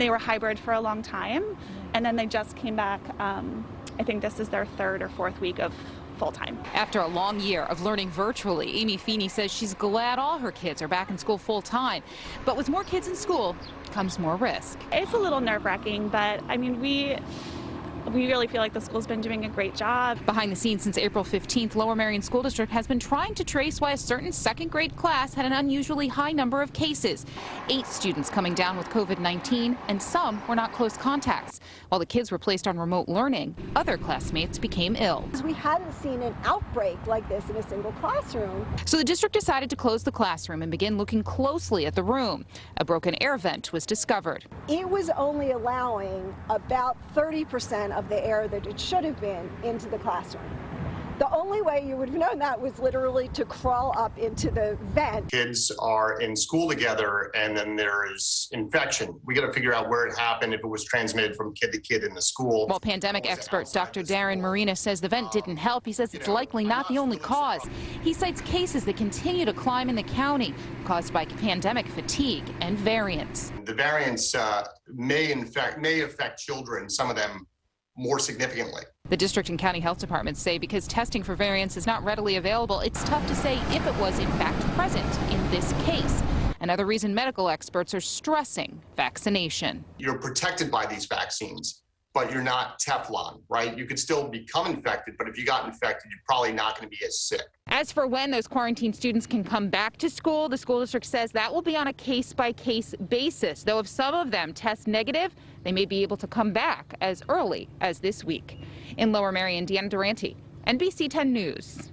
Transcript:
They were hybrid for a long time, and then they just came back. I think this is their 3rd or 4th week of full-time. After a long year of learning virtually, Amy Feeney says she's glad all her kids are back in school full-time. But with more kids in school comes more risk. It's a little nerve-wracking, but I mean, we really feel like the school's been doing a great job. Behind the scenes since April 15th, Lower Merion School District has been trying to trace why a certain 2nd grade class had an unusually high number of cases. 8 students coming down with COVID-19, and some were not close contacts. While the kids were placed on remote learning, other classmates became ill. We hadn't seen an outbreak like this in a single classroom. So the district decided to close the classroom and begin looking closely at the room. A broken air vent was discovered. It was only allowing about 30% of the air that it should have been into the classroom. The only way you would have known that was literally to crawl up into the vent. Kids are in school together, and then there's infection. We got to figure out where it happened, if it was transmitted from kid to kid in the school. While pandemic expert Dr. Darren Marina says the vent didn't help, he says it's likely not the only cause. He cites cases that continue to climb in the county, caused by pandemic fatigue and variants. The variants may affect children, some of them more significantly. The district and county health departments say because testing for variants is not readily available, it's tough to say if it was in fact present in this case. Another reason medical experts are stressing vaccination. You're protected by these vaccines, but you're not Teflon, right? You could still become infected, but if you got infected, you're probably not going to be as sick. As for when those quarantined students can come back to school, the school district says that will be on a case-by-case basis. Though if some of them test negative, they may be able to come back as early as this week. In Lower Merion, Deanna Durante, NBC10 News.